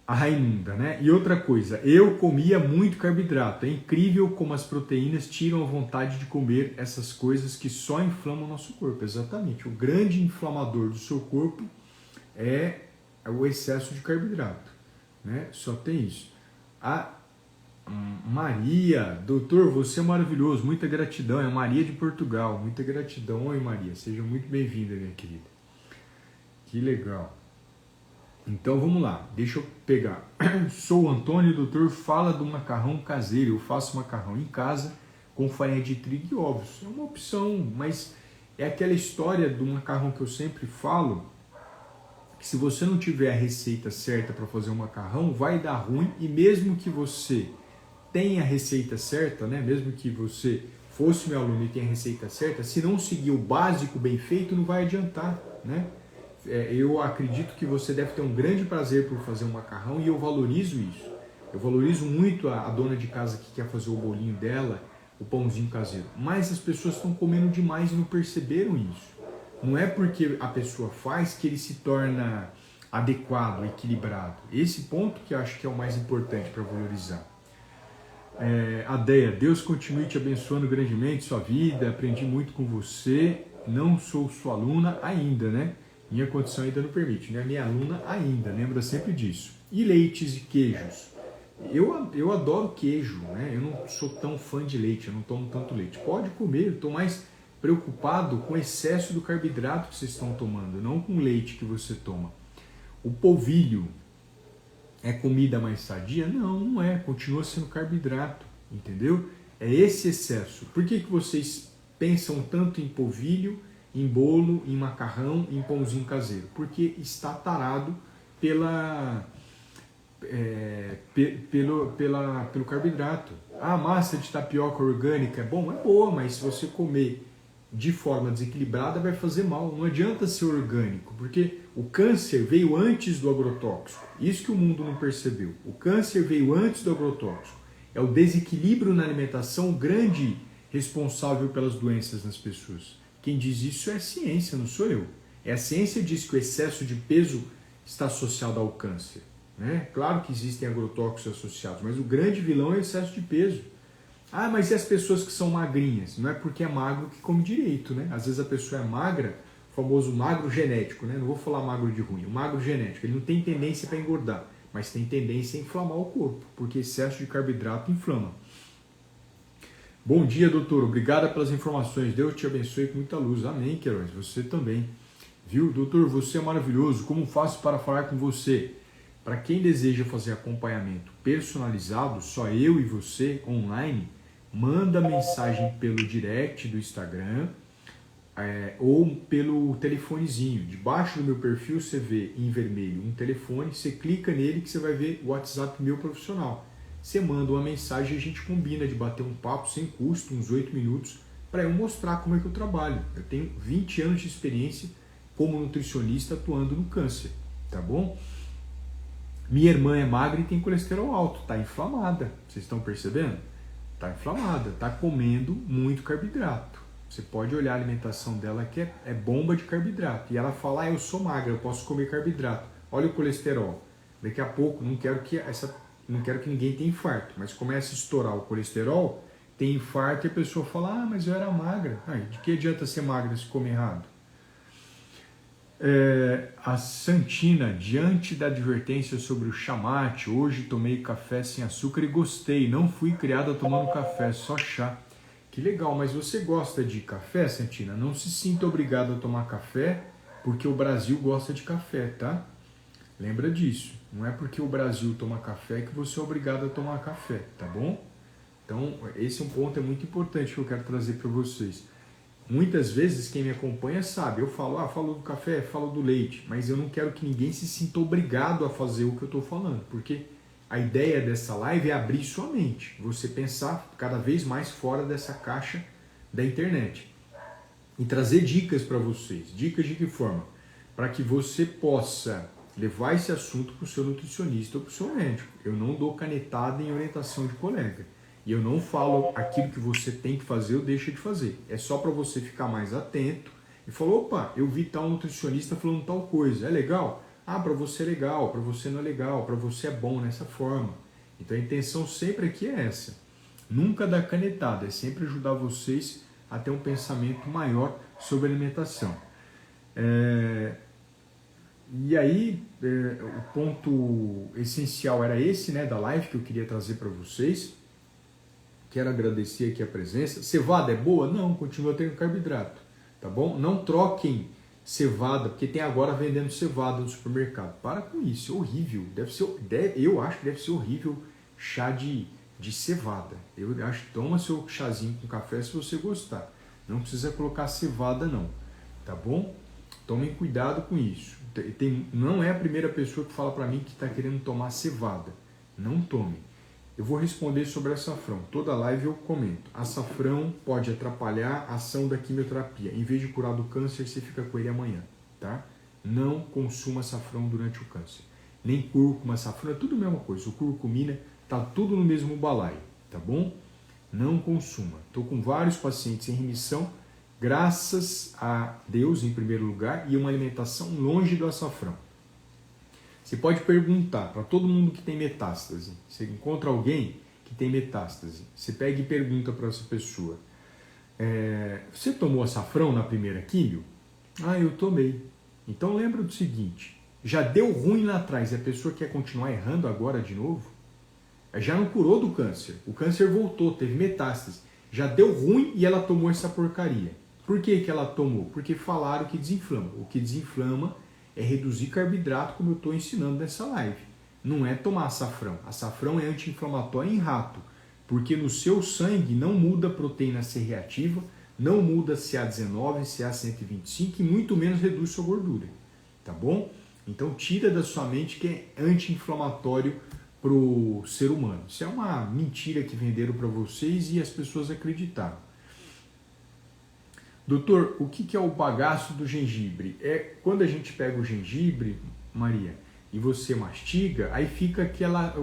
S1: A Raimunda, né? E outra coisa, eu comia muito carboidrato. É incrível como as proteínas tiram a vontade de comer essas coisas que só inflamam o nosso corpo. Exatamente. O grande inflamador do seu corpo é o excesso de carboidrato, né? Só tem isso. A Maria, doutor, você é maravilhoso, muita gratidão. É a Maria de Portugal, muita gratidão. Oi, Maria, seja muito bem-vinda, minha querida. Que legal. Então vamos lá, deixa eu pegar. Sou o Antônio, doutor, fala do macarrão caseiro. Eu faço macarrão em casa com farinha de trigo e ovos. É uma opção, mas é aquela história do macarrão que eu sempre falo, que se você não tiver a receita certa para fazer um macarrão, vai dar ruim, e mesmo que você tenha a receita certa, né? Mesmo que você fosse meu aluno e tenha a receita certa, se não seguir o básico bem feito, não vai adiantar, né? Eu acredito que você deve ter um grande prazer por fazer um macarrão, e eu valorizo isso. Eu valorizo muito a dona de casa que quer fazer o bolinho dela, o pãozinho caseiro. Mas as pessoas estão comendo demais e não perceberam isso. Não é porque a pessoa faz que ele se torna adequado, equilibrado. Esse ponto que eu acho que é o mais importante para valorizar. Adeia, Deus continue te abençoando grandemente sua vida, aprendi muito com você, não sou sua aluna ainda, né? Minha condição ainda não permite, né? Minha aluna ainda, lembra sempre disso. E leites e queijos? Eu adoro queijo, né? Eu não sou tão fã de leite, eu não tomo tanto leite. Pode comer, eu estou mais preocupado com o excesso do carboidrato que vocês estão tomando, não com o leite que você toma. O polvilho é comida mais sadia? Não, não é. Continua sendo carboidrato, entendeu? É esse excesso. Por que vocês pensam tanto em polvilho, em bolo, em macarrão, em pãozinho caseiro? Porque está tarado pelo carboidrato. A massa de tapioca orgânica é bom? É boa, mas se você comer de forma desequilibrada vai fazer mal. Não adianta ser orgânico, porque o câncer veio antes do agrotóxico. Isso que o mundo não percebeu. O câncer veio antes do agrotóxico. É o desequilíbrio na alimentação o grande responsável pelas doenças nas pessoas. Quem diz isso é a ciência, não sou eu. A ciência diz que o excesso de peso está associado ao câncer, né? Claro que existem agrotóxicos associados, mas o grande vilão é o excesso de peso. Ah, mas e as pessoas que são magrinhas? Não é porque é magro que come direito, né? Às vezes a pessoa é magra, o famoso magro genético, né? Não vou falar magro de ruim, o magro genético, ele não tem tendência para engordar, mas tem tendência a inflamar o corpo, porque excesso de carboidrato inflama. Bom dia, doutor. Obrigada pelas informações. Deus te abençoe com muita luz. Amém, Queiroz. Você também. Viu? Doutor, você é maravilhoso. Como faço para falar com você? Para quem deseja fazer acompanhamento personalizado, só eu e você, online, manda mensagem pelo direct do Instagram ou pelo telefonezinho. Debaixo do meu perfil você vê em vermelho um telefone, você clica nele que você vai ver o WhatsApp meu profissional. Você manda uma mensagem e a gente combina de bater um papo sem custo, uns 8 minutos, para eu mostrar como é que eu trabalho. Eu tenho 20 anos de experiência como nutricionista atuando no câncer, tá bom? Minha irmã é magra e tem colesterol alto, tá inflamada. Vocês estão percebendo? Tá inflamada, tá comendo muito carboidrato. Você pode olhar a alimentação dela que é bomba de carboidrato. E ela fala, eu sou magra, eu posso comer carboidrato. Olha o colesterol. Daqui a pouco, não quero que ninguém tenha infarto, mas começa a estourar o colesterol, tem infarto e a pessoa fala, mas eu era magra. De que adianta ser magra se comer errado? A Santina, diante da advertência sobre o chamate, hoje tomei café sem açúcar e gostei, não fui criada tomando café, só chá. Que legal, mas você gosta de café, Santina? Não se sinta obrigado a tomar café, porque o Brasil gosta de café, tá? Lembra disso, não é porque o Brasil toma café que você é obrigado a tomar café, tá bom? Então, esse é um ponto muito importante que eu quero trazer para vocês. Muitas vezes quem me acompanha sabe, eu falo, falo do café, falo do leite, mas eu não quero que ninguém se sinta obrigado a fazer o que eu estou falando, porque a ideia dessa live é abrir sua mente, você pensar cada vez mais fora dessa caixa da internet e trazer dicas para vocês. Dicas de que forma? Para que você possa levar esse assunto para o seu nutricionista ou para o seu médico. Eu não dou canetada em orientação de colega. E eu não falo aquilo que você tem que fazer ou deixa de fazer. É só para você ficar mais atento e falar, opa, eu vi tal nutricionista falando tal coisa. É legal? Ah, para você é legal, para você não é legal, para você é bom nessa forma. Então a intenção sempre aqui é essa. Nunca dar canetada, é sempre ajudar vocês a ter um pensamento maior sobre alimentação. E aí, o ponto essencial era esse, né, da live que eu queria trazer para vocês. Quero agradecer aqui a presença. Cevada é boa? Não, continua tendo carboidrato, tá bom? Não troquem cevada, porque tem agora vendendo cevada no supermercado. Para com isso, é horrível. Eu acho que deve ser horrível chá de cevada. Eu acho que toma seu chazinho com café se você gostar. Não precisa colocar cevada não, tá bom? Tomem cuidado com isso. Não é a primeira pessoa que fala para mim que está querendo tomar cevada. Não tome. Eu vou responder sobre açafrão. Toda live eu comento. Açafrão pode atrapalhar a ação da quimioterapia. Em vez de curar do câncer, você fica com ele amanhã, tá? Não consuma açafrão durante o câncer. Nem cúrcuma, açafrão, é tudo a mesma coisa. O curcumina, tá tudo no mesmo balaio, tá bom? Não consuma. Estou com vários pacientes em remissão, graças a Deus em primeiro lugar, e uma alimentação longe do açafrão. Você pode perguntar para todo mundo que tem metástase. Você encontra alguém que tem metástase, você pega e pergunta para essa pessoa, você tomou açafrão na primeira químio? Ah, eu tomei. Então lembra do seguinte, já deu ruim lá atrás e a pessoa quer continuar errando agora de novo? Já não curou do câncer, o câncer voltou, teve metástase, já deu ruim e ela tomou essa porcaria. Por que ela tomou? Porque falaram que desinflama. O que desinflama é reduzir carboidrato, como eu estou ensinando nessa live. Não é tomar açafrão. Açafrão é anti-inflamatório em rato, porque no seu sangue não muda a proteína C reativa, não muda CA19, CA125 e muito menos reduz sua gordura. Tá bom? Então tira da sua mente que é anti-inflamatório para o ser humano. Isso é uma mentira que venderam para vocês e as pessoas acreditaram. Doutor, o que é o bagaço do gengibre? É quando a gente pega o gengibre, Maria, e você mastiga, aí fica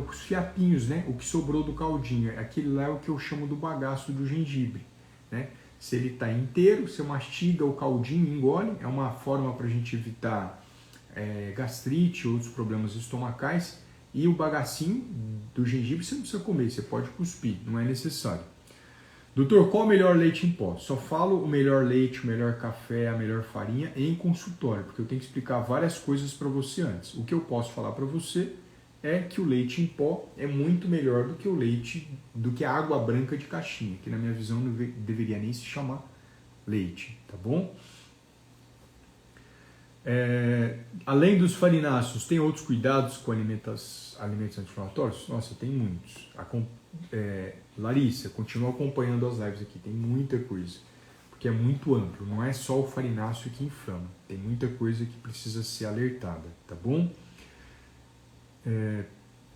S1: os fiapinhos, né? O que sobrou do caldinho. Aquele lá é o que eu chamo do bagaço do gengibre, né? Se ele está inteiro, você mastiga o caldinho, engole. É uma forma para a gente evitar gastrite ou outros problemas estomacais. E o bagacinho do gengibre você não precisa comer, você pode cuspir, não é necessário. Doutor, qual o melhor leite em pó? Só falo o melhor leite, o melhor café, a melhor farinha em consultório, porque eu tenho que explicar várias coisas para você antes. O que eu posso falar para você é que o leite em pó é muito melhor do que a água branca de caixinha, que na minha visão não deveria nem se chamar leite, tá bom? Além dos farináceos, tem outros cuidados com alimentos anti-inflamatórios? Nossa, tem muitos. Larissa, continua acompanhando as lives aqui, tem muita coisa, porque é muito amplo, não é só o farináceo que inflama, tem muita coisa que precisa ser alertada, tá bom?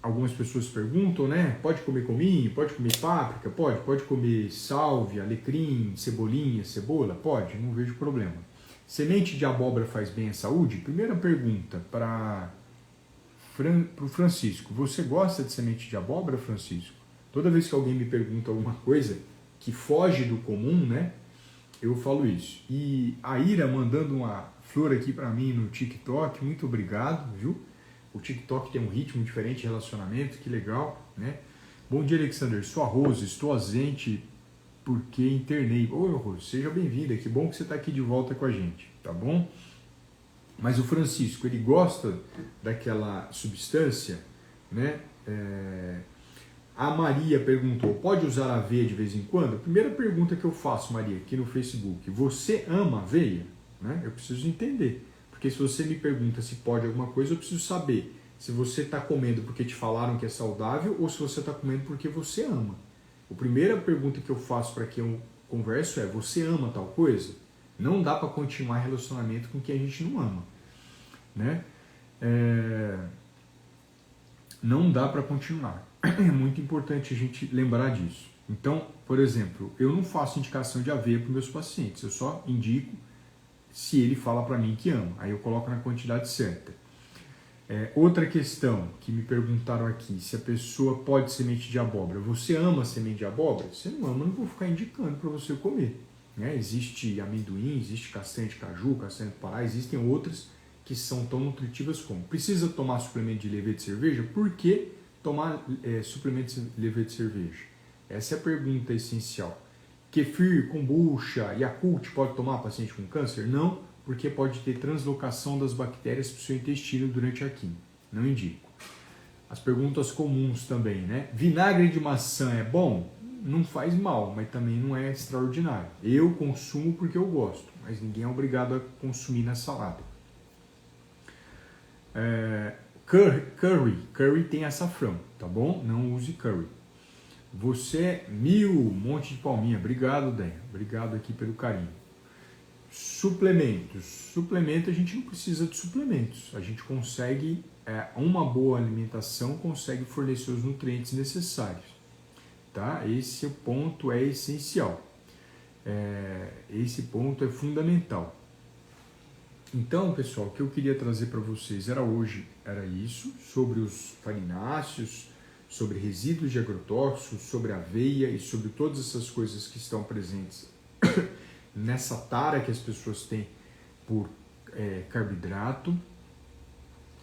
S1: Algumas pessoas perguntam, né? Pode comer cominho, pode comer páprica, pode comer sálvia, alecrim, cebolinha, cebola? Pode, não vejo problema. Semente de abóbora faz bem à saúde? Primeira pergunta para o Francisco. Você gosta de semente de abóbora, Francisco? Toda vez que alguém me pergunta alguma coisa que foge do comum, né? Eu falo isso. E a Ira mandando uma flor aqui para mim no TikTok, muito obrigado, viu? O TikTok tem um ritmo diferente de relacionamento, que legal, né? Bom dia, Alexander. Sou a Rose, estou ausente porque internei. Oi, Rose, seja bem-vinda, que bom que você está aqui de volta com a gente, tá bom? Mas o Francisco, ele gosta daquela substância, né? A Maria perguntou, pode usar aveia de vez em quando? A primeira pergunta que eu faço, Maria, aqui no Facebook, você ama aveia? Né? Eu preciso entender, porque se você me pergunta se pode alguma coisa, eu preciso saber se você está comendo porque te falaram que é saudável ou se você está comendo porque você ama. A primeira pergunta que eu faço para quem eu converso é, você ama tal coisa? Não dá para continuar relacionamento com quem a gente não ama, né? Não dá para continuar. É muito importante a gente lembrar disso. Então, por exemplo, eu não faço indicação de aveia para os meus pacientes, eu só indico se ele fala para mim que ama, aí eu coloco na quantidade certa. Outra questão que me perguntaram aqui, se a pessoa pode semente de abóbora. Você ama semente de abóbora? Você não ama, eu não vou ficar indicando para você comer. Né? Existe amendoim, existe castanha de caju, castanha de pará, existem outras que são tão nutritivas como. Precisa tomar suplemento de levedura de cerveja? Por que tomar suplemento de levedura de cerveja? Essa é a pergunta essencial. Kefir, kombucha, Yakult pode tomar paciente com câncer? Não, porque pode ter translocação das bactérias para o seu intestino durante a quimio. Não indico. As perguntas comuns também, né? Vinagre de maçã é bom? Não faz mal, mas também não é extraordinário. Eu consumo porque eu gosto, mas ninguém é obrigado a consumir na salada. Curry tem açafrão, tá bom? Não use curry. Você, monte de palminha. Obrigado, Denha. Obrigado aqui pelo carinho. Suplementos. Suplemento, a gente não precisa de suplementos. A gente consegue, uma boa alimentação consegue fornecer os nutrientes necessários. Tá? Esse ponto é essencial. Esse ponto é fundamental. Então, pessoal, o que eu queria trazer para vocês era isso, sobre os farináceos, sobre resíduos de agrotóxicos, sobre aveia e sobre todas essas coisas que estão presentes nessa tara que as pessoas têm por carboidrato.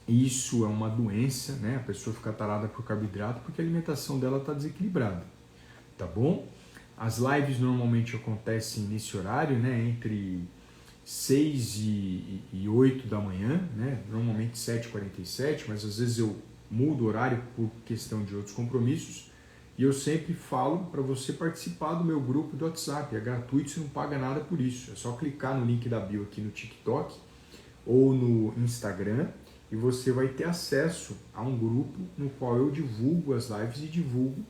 S1: Isso é uma doença, né? A pessoa fica tarada por carboidrato porque a alimentação dela está desequilibrada, tá bom? As lives normalmente acontecem nesse horário, né? Entre 6 e 8 da manhã, né? Normalmente 7h47, mas às vezes eu mudo o horário por questão de outros compromissos, e eu sempre falo para você participar do meu grupo do WhatsApp, é gratuito, você não paga nada por isso, é só clicar no link da bio aqui no TikTok ou no Instagram e você vai ter acesso a um grupo no qual eu divulgo as lives e divulgo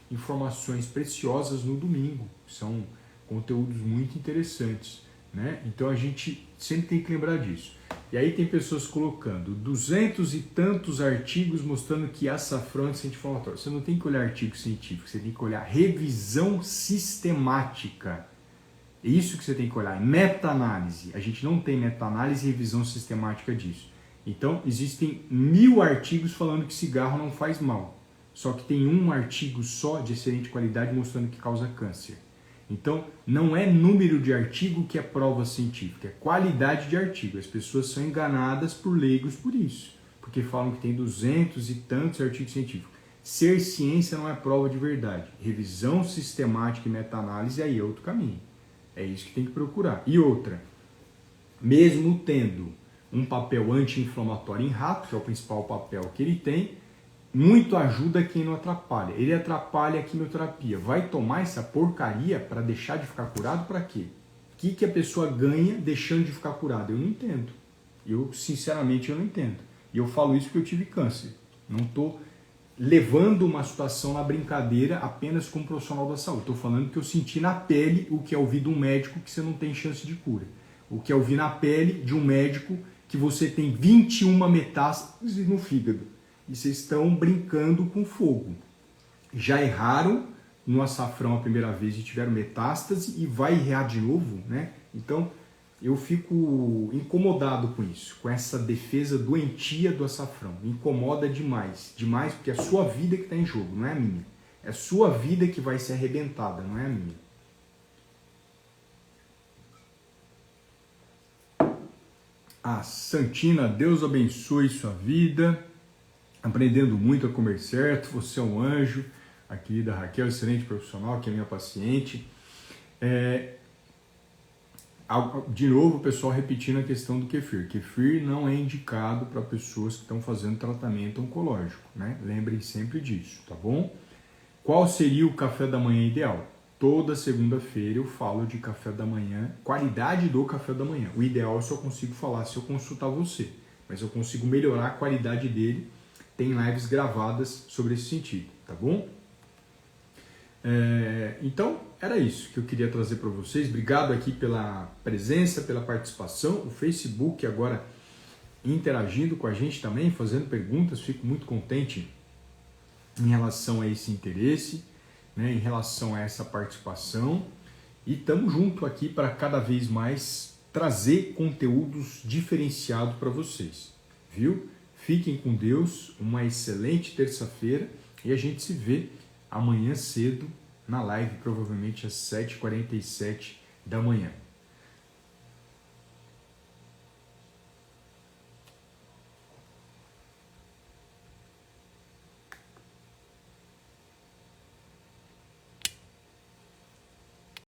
S1: informações preciosas no domingo, são conteúdos muito interessantes, né? Então a gente sempre tem que lembrar disso. E aí tem pessoas colocando 200 e tantos artigos mostrando que açafrão é anti-inflamatório. Você não tem que olhar artigo científico, você tem que olhar revisão sistemática. É isso que você tem que olhar, meta-análise. A gente não tem meta-análise e revisão sistemática disso. Então, existem 1000 artigos falando que cigarro não faz mal. Só que tem um artigo só de excelente qualidade mostrando que causa câncer. Então, não é número de artigo que é prova científica, é qualidade de artigo. As pessoas são enganadas por leigos por isso, porque falam que tem 200 e tantos artigos científicos. Ser ciência não é prova de verdade. Revisão sistemática e meta-análise aí é outro caminho. É isso que tem que procurar. E outra, mesmo tendo um papel anti-inflamatório em rato, que é o principal papel que ele tem, muito ajuda quem não atrapalha. Ele atrapalha a quimioterapia. Vai tomar essa porcaria para deixar de ficar curado para quê? O que a pessoa ganha deixando de ficar curado? Eu não entendo. Sinceramente, eu não entendo. E eu falo isso porque eu tive câncer. Não estou levando uma situação na brincadeira apenas como profissional da saúde. Estou falando que eu senti na pele o que é ouvir de um médico que você não tem chance de cura. O que é ouvir na pele de um médico que você tem 21 metástases no fígado. E vocês estão brincando com fogo. Já erraram no açafrão a primeira vez e tiveram metástase e vai errar de novo, né? Então, eu fico incomodado com isso, com essa defesa doentia do açafrão. Me incomoda demais, demais, porque é a sua vida que está em jogo, não é a minha. É a sua vida que vai ser arrebentada, não é a minha. Santina, Deus abençoe sua vida. Aprendendo muito a comer certo, você é um anjo. A querida Raquel, excelente profissional, que é minha paciente. De novo, o pessoal repetindo a questão do kefir. Kefir não é indicado para pessoas que estão fazendo tratamento oncológico, né? Lembrem sempre disso, tá bom? Qual seria o café da manhã ideal? Toda segunda-feira eu falo de café da manhã, qualidade do café da manhã. O ideal eu só consigo falar se eu consultar você, mas eu consigo melhorar a qualidade dele. Tem lives gravadas sobre esse sentido, tá bom? Então, era isso que eu queria trazer para vocês. Obrigado aqui pela presença, pela participação. O Facebook agora interagindo com a gente também, fazendo perguntas. Fico muito contente em relação a esse interesse. né, em relação a essa participação e estamos junto aqui para cada vez mais trazer conteúdos diferenciados para vocês, viu? Fiquem com Deus, uma excelente terça-feira e a gente se vê amanhã cedo na live, provavelmente às 7h47 da manhã.